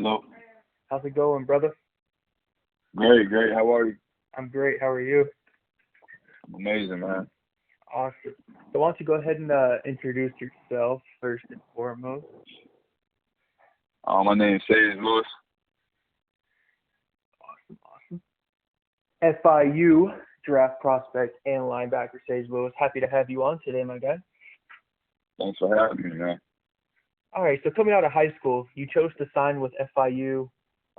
Hello. How's it going, brother? Great, great. How are you? I'm great. How are you? I'm amazing, man. Awesome. So why don't you go ahead and introduce yourself first and foremost? My name is Sage Lewis. Awesome, awesome. FIU draft prospect and linebacker Sage Lewis. Happy to have you on today, my guy. Thanks for having me, man. All right. So coming out of high school, you chose to sign with FIU.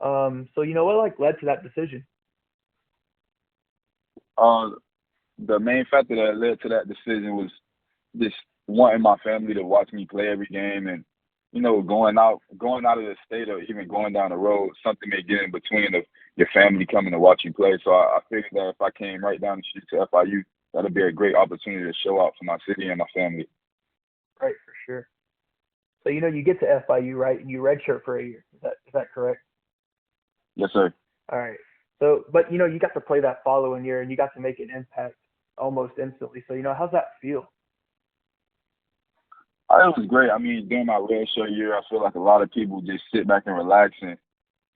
So what led to that decision? Uh, the main factor that led to that decision was just wanting my family to watch me play every game, and going out of the state or even going down the road, something may get in between of your family coming to watch you play. So I figured that if I came right down the street to FIU, that'd be a great opportunity to show out for my city and my family. Right, for sure. So you get to FIU, right, and you redshirt for a year. Is that correct? Yes, sir. All right. So, but you got to play that following year, and you got to make an impact almost instantly. So, how's that feel? It was great. I mean, during my redshirt year, I feel like a lot of people just sit back and relax and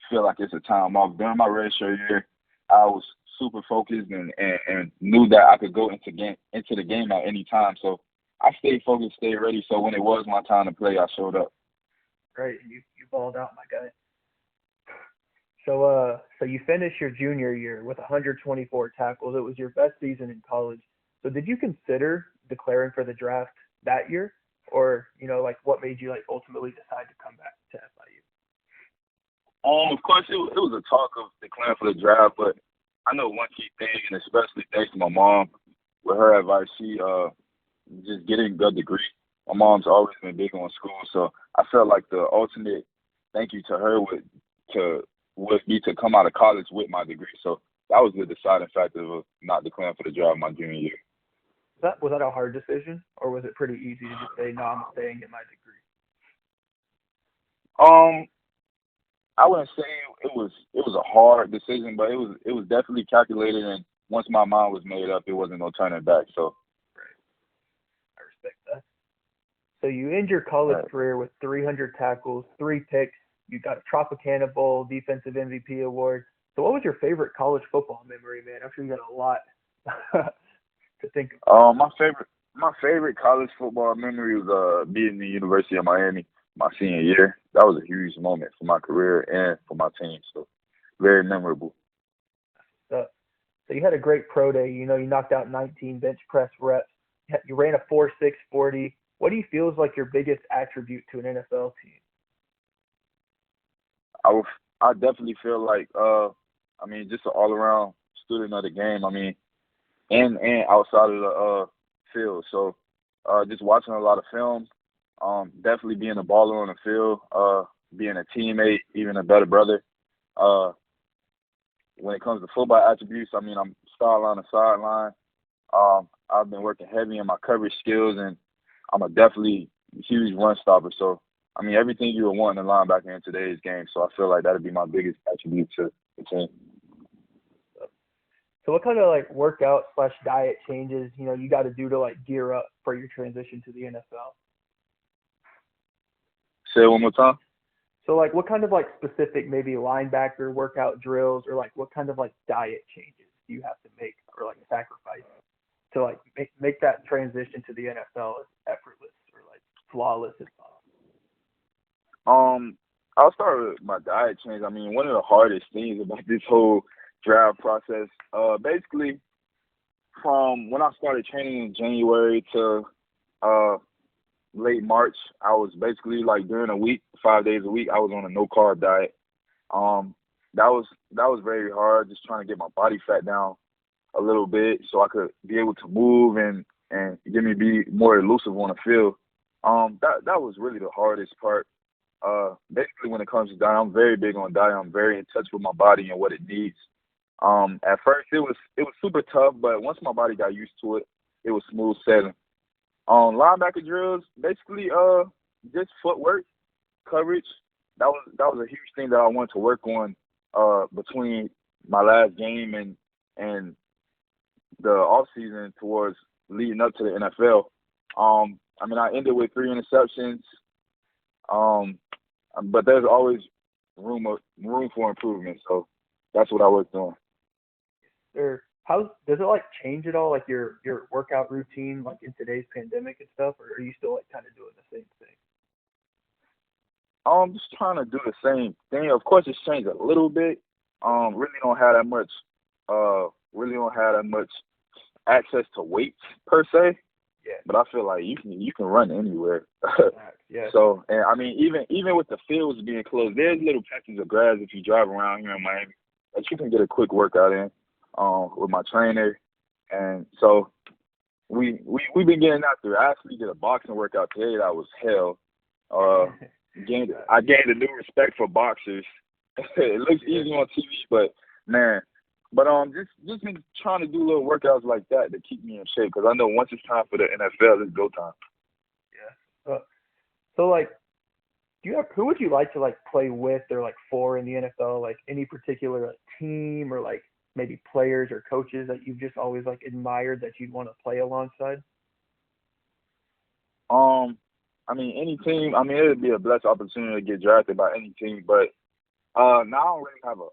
feel like it's a time off. During my redshirt year, I was super focused and knew that I could go into the game at any time. So I stayed focused, stayed ready. So when it was my time to play, I showed up. Right, you balled out, my guy. So you finished your junior year with 124 tackles. It was your best season in college. So did you consider declaring for the draft that year, or what made you ultimately decide to come back to FIU? Of course, it was a talk of declaring for the draft, but I know one key thing, and especially thanks to my mom, with her advice, she just getting a degree. My mom's always been big on school, so I felt like the ultimate thank you to her would be to come out of college with my degree. So that was the deciding factor of not declaring for the draft my junior year. Was that a hard decision, or was it pretty easy to just say, no, I'm staying and get my degree? I wouldn't say it was a hard decision, but it was definitely calculated, and once my mind was made up, it wasn't no turning back. So Right. I respect that. So you end your college right. career with 300 tackles, 3 picks. You got a Tropicana Bowl, Defensive MVP award. So what was your favorite college football memory, man? I'm sure you got a lot to think of. My favorite college football memory was being the University of Miami my senior year. That was a huge moment for my career and for my team. So very memorable. So you had a great pro day. You knocked out 19 bench press reps. You ran a 4.6 40. What do you feel is your biggest attribute to an NFL team? I definitely feel like just an all around student of the game. I mean, and outside of the field. So just watching a lot of film, definitely being a baller on the field, being a teammate, even a better brother. When it comes to football attributes, I mean, I'm sideline to sideline. I've been working heavy in my coverage skills, and I'm a definitely huge run stopper. So, I mean, everything you would want in a linebacker in today's game. So I feel like that would be my biggest attribute to the team. So what kind of workout/diet changes you got to do to gear up for your transition to the NFL? Say it one more time. So what kind of specific maybe linebacker workout drills, or what kind of diet changes do you have to make, or sacrifice to make that transition to the NFL as effortless or flawless as possible? I'll start with my diet change. I mean, one of the hardest things about this whole draft process, basically from when I started training in January to late March, I was basically during a week, 5 days a week, I was on a no carb diet. That was very hard, just trying to get my body fat down a little bit so I could be able to move and get me be more elusive on the field. That was really the hardest part. Basically when it comes to diet, I'm very big on diet. I'm very in touch with my body and what it needs. At first it was super tough, but once my body got used to it, it was smooth sailing. Linebacker drills, basically just footwork, coverage. That was a huge thing that I wanted to work on between my last game and the off season towards leading up to the NFL. I ended with 3 interceptions. But there's always room for improvement. So that's what I was doing. Or how does it like change at all, like your workout routine, like in today's pandemic and stuff, or are you still like kind of doing the same thing? I'm just trying to do the same thing. Of course, it's changed a little bit. Really don't have that much access to weights per se. Yeah. But I feel like you can run anywhere. Yeah. So, and I mean, even with the fields being closed, there's little patches of grass if you drive around here in Miami that you can get a quick workout in with my trainer. And so we've been getting out there. I actually did a boxing workout today that was hell. I gained a new respect for boxers. It looks easy on TV, but man. But just been trying to do little workouts like that to keep me in shape, because I know once it's time for the NFL, it's go time. Yeah. So like, who would you like to like play with or like for in the NFL? Like any particular like, team or like maybe players or coaches that you've just always like admired that you'd want to play alongside? I mean, any team. I mean, it would be a blessed opportunity to get drafted by any team, but now I don't really have a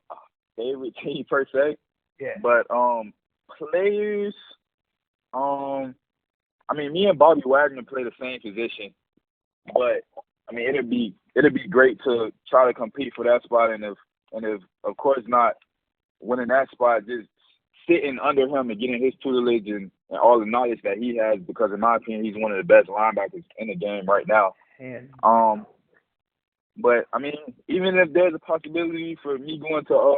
favorite team per se. Yeah. But players, I mean, me and Bobby Wagner play the same position, but I mean, it'd be great to try to compete for that spot, and if of course not winning that spot, just sitting under him and getting his tutelage and all the knowledge that he has, because in my opinion, he's one of the best linebackers in the game right now. But I mean, even if there's a possibility for me going to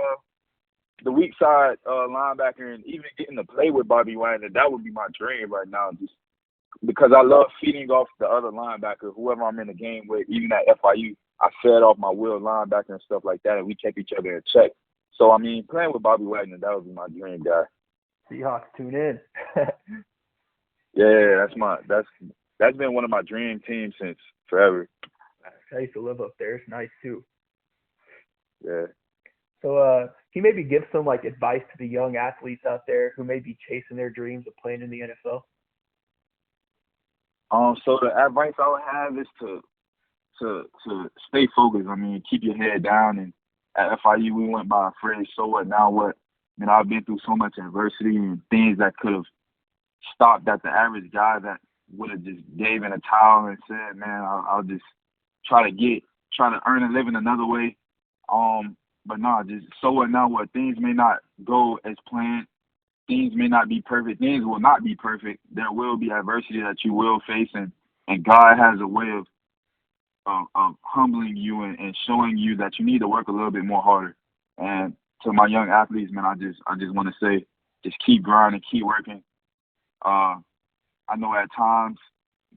the weak side linebacker and even getting to play with Bobby Wagner, that would be my dream right now, just because I love feeding off the other linebacker, whoever I'm in the game with. Even at FIU, I fed off my will linebacker and stuff like that, and we kept each other in check. So, I mean, playing with Bobby Wagner, that would be my dream guy. Seahawks, tune in. Yeah, that's been one of my dream teams since forever. I used to live up there. It's nice, too. Yeah. So can you maybe give some like advice to the young athletes out there who may be chasing their dreams of playing in the NFL? So the advice I would have is to stay focused. I mean, keep your head down. And at FIU, we went by a phrase, so what, now what? You know, I've been through so much adversity and things that could have stopped at the average guy that would have just gave in a towel and said, man, I'll just try to earn a living another way. But no, just so what now what? Things may not go as planned. Things may not be perfect. Things will not be perfect. There will be adversity that you will face, and God has a way of humbling you and showing you that you need to work a little bit more harder. And to my young athletes, man, I just want to say, just keep grinding, keep working. I know at times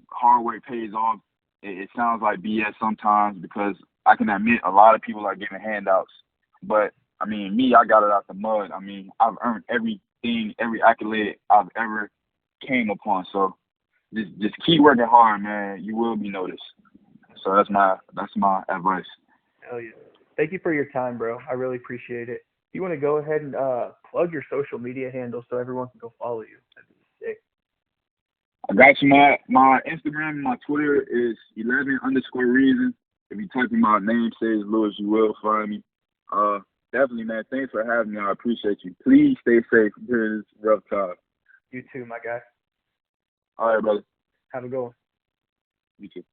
hard work pays off. It sounds like BS sometimes, because I can admit a lot of people are giving handouts. But, I mean, me, I got it out the mud. I mean, I've earned everything, every accolade I've ever came upon. So just keep working hard, man. You will be noticed. So that's my advice. Hell yeah. Thank you for your time, bro. I really appreciate it. If you want to go ahead and plug your social media handle so everyone can go follow you, that'd be sick. I got you. My Instagram and my Twitter is 11_reason. If you type in my name, Sage Lewis, you will find me. Definitely, man. Thanks for having me. I appreciate you. Please stay safe during this rough time. You too, my guy. All right, brother. Have a good one. You too.